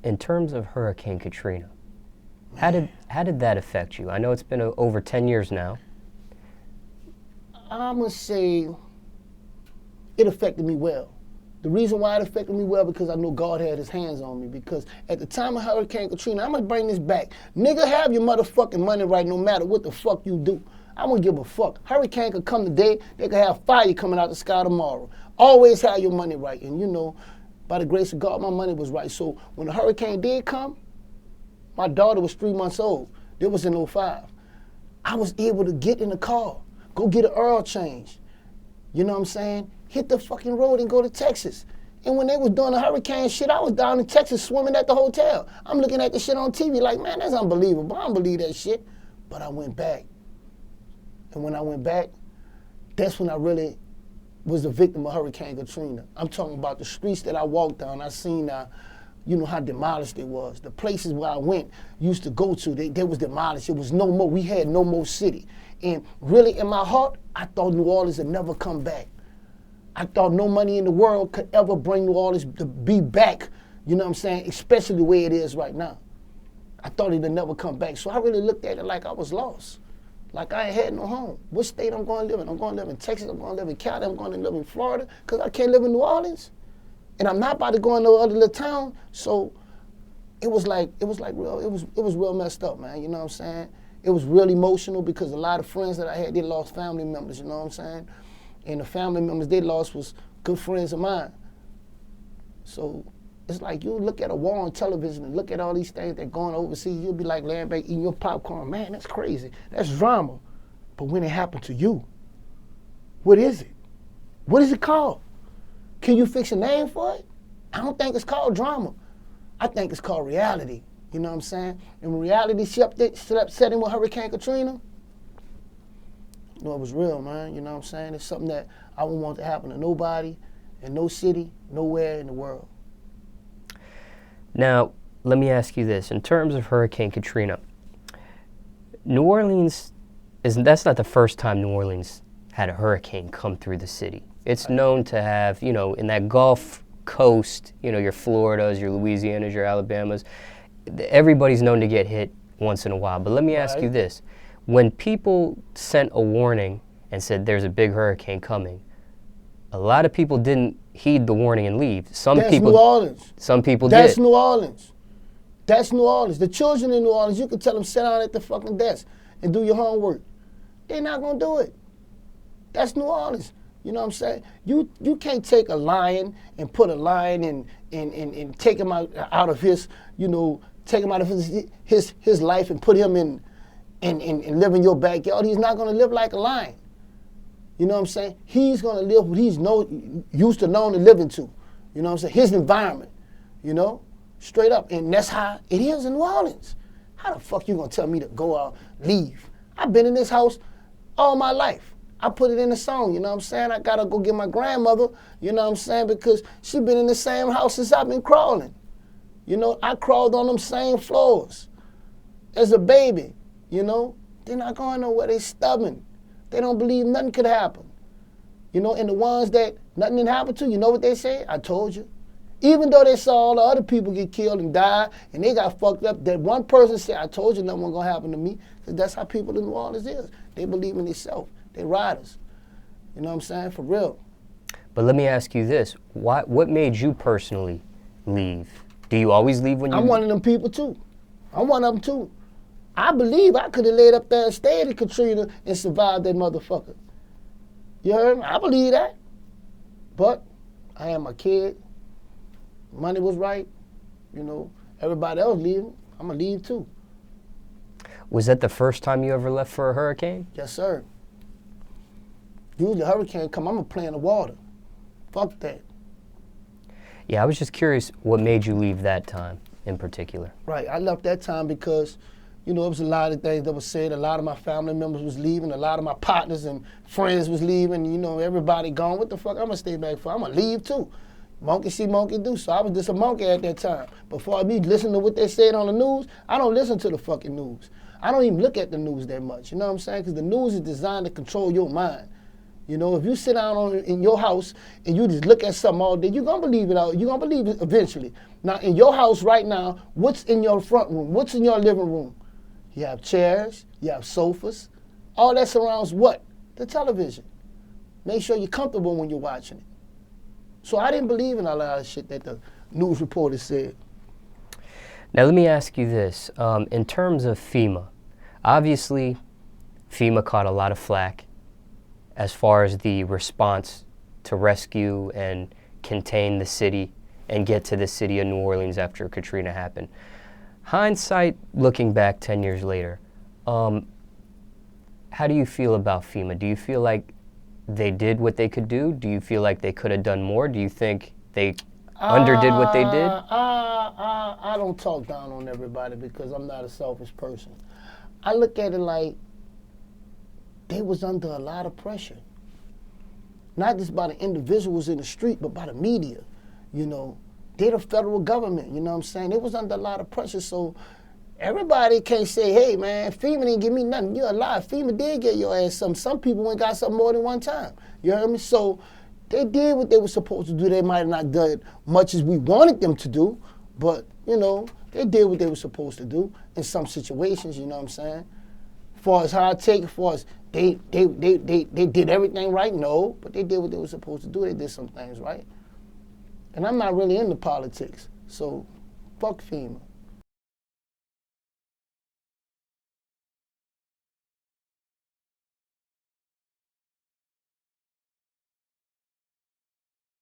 In terms of Hurricane Katrina, how did that affect you? I know it's been over 10 years now. I'm going to say it affected me well. The reason why it affected me well because I know God had his hands on me. Because at the time of Hurricane Katrina, I'm going to bring this back. Nigga, have your motherfucking money right no matter what the fuck you do. I don't give a fuck. Hurricane could come today. They could have fire coming out the sky tomorrow. Always have your money right. And you know, by the grace of God, my money was right. So when the hurricane did come, my daughter was 3 months old. It was in 05. I was able to get in the car, go get an oil change. You know what I'm saying? Hit the fucking road and go to Texas. And when they was doing the hurricane shit, I was down in Texas swimming at the hotel. I'm looking at the shit on TV like, man, that's unbelievable. I don't believe that shit. But I went back. And when I went back, that's when I really was the victim of Hurricane Katrina. I'm talking about the streets that I walked down. I seen, you know, how demolished it was. The places where I went, used to go to, they was demolished. It was no more. We had no more city. And really, in my heart, I thought New Orleans would never come back. I thought no money in the world could ever bring New Orleans to be back, you know what I'm saying, especially the way it is right now. I thought it would never come back. So I really looked at it like I was lost. Like I ain't had no home. What state I'm going to live in? I'm going to live in Texas, I'm going to live in Cali, I'm going to live in Florida, because I can't live in New Orleans. And I'm not about to go in no other little town. So it was real messed up, man, you know what I'm saying? It was real emotional because a lot of friends that I had, they lost family members, you know what I'm saying? And the family members they lost was good friends of mine. So it's like you look at a war on television and look at all these things that going overseas, you'll be like laying back eating your popcorn. Man, that's crazy. That's drama. But when it happened to you, what is it? What is it called? Can you fix a name for it? I don't think it's called drama. I think it's called reality. You know what I'm saying? And when reality set in with Hurricane Katrina, you know, it was real, man. You know what I'm saying? It's something that I wouldn't want to happen to nobody, in no city, nowhere in the world. Now, let me ask you this. In terms of Hurricane Katrina, New Orleans, that's not the first time New Orleans had a hurricane come through the city. It's known to have, you know, in that Gulf Coast, you know, your Floridas, your Louisianas, your Alabamas, everybody's known to get hit once in a while. But let me ask you this. When people sent a warning and said there's a big hurricane coming, a lot of people didn't heed the warning and leave. That's New Orleans. Some people did. That's did. New Orleans. That's New Orleans. The children in New Orleans, you can tell them sit down at the fucking desk and do your homework. They're not gonna do it. That's New Orleans. You know what I'm saying? You can't take a lion and put a lion and take him out of his, you know, take him out of his life and put him in and live in your backyard. He's not gonna live like a lion. You know what I'm saying? He's gonna live what he's used to known to live into. You know what I'm saying? His environment, you know? Straight up. And that's how it is in New Orleans. How the fuck you gonna tell me to go out, leave? I've been in this house all my life. I put it in the song, you know what I'm saying? I gotta go get my grandmother, you know what I'm saying? Because she been in the same house since I've been crawling. You know, I crawled on them same floors as a baby, you know? They're not going nowhere, they stubborn. They don't believe nothing could happen. You know, and the ones that nothing didn't happen to, you know what they say? I told you. Even though they saw all the other people get killed and die, and they got fucked up, that one person said, I told you nothing was gonna happen to me. Because that's how people in New Orleans is. They believe in themselves. They riders. You know what I'm saying? For real. But let me ask you this. What made you personally leave? Do you always leave when you... I'm one of them people too. I'm one of them too. I believe I could have laid up there and stayed in Katrina and survived that motherfucker. You heard me? I believe that. But I had my kid. Money was right. You know, everybody else leaving. I'm going to leave too. Was that the first time you ever left for a hurricane? Yes, sir. Usually a hurricane come, I'm going to play in the water. Fuck that. Yeah, I was just curious what made you leave that time in particular. Right, I left that time because, you know, it was a lot of things that was said. A lot of my family members was leaving. A lot of my partners and friends was leaving. You know, everybody gone. What the fuck I'm going to stay back for? I'm going to leave too. Monkey see, monkey do. So I was just a monkey at that time. Before I be listening to what they said on the news, I don't listen to the fucking news. I don't even look at the news that much. You know what I'm saying? Because the news is designed to control your mind. You know, if you sit down in your house and you just look at something all day, you're going to believe it out. You're going to believe it eventually. Now, in your house right now, what's in your front room? What's in your living room? You have chairs, you have sofas. All that surrounds what? The television. Make sure you're comfortable when you're watching it. So I didn't believe in a lot of shit that the news reporters said. Now let me ask you this. In terms of FEMA, obviously FEMA caught a lot of flack as far as the response to rescue and contain the city and get to the city of New Orleans after Katrina happened. Hindsight, looking back 10 years later, how do you feel about FEMA? Do you feel like they did what they could do? Do you feel like they could have done more? Do you think they underdid what they did? I don't talk down on everybody because I'm not a selfish person. I look at it like they was under a lot of pressure. Not just by the individuals in the street, but by the media, you know. They're the federal government, you know what I'm saying? They was under a lot of pressure, so everybody can't say, hey, man, FEMA didn't give me nothing. You're alive. FEMA did get your ass something. Some people went got something more than one time. You heard me? So they did what they were supposed to do. They might have not done it much as we wanted them to do, but, you know, they did what they were supposed to do in some situations, you know what I'm saying? As far as how I take it, as far as they did everything right, no, but they did what they were supposed to do. They did some things right. And I'm not really into politics, so fuck FEMA.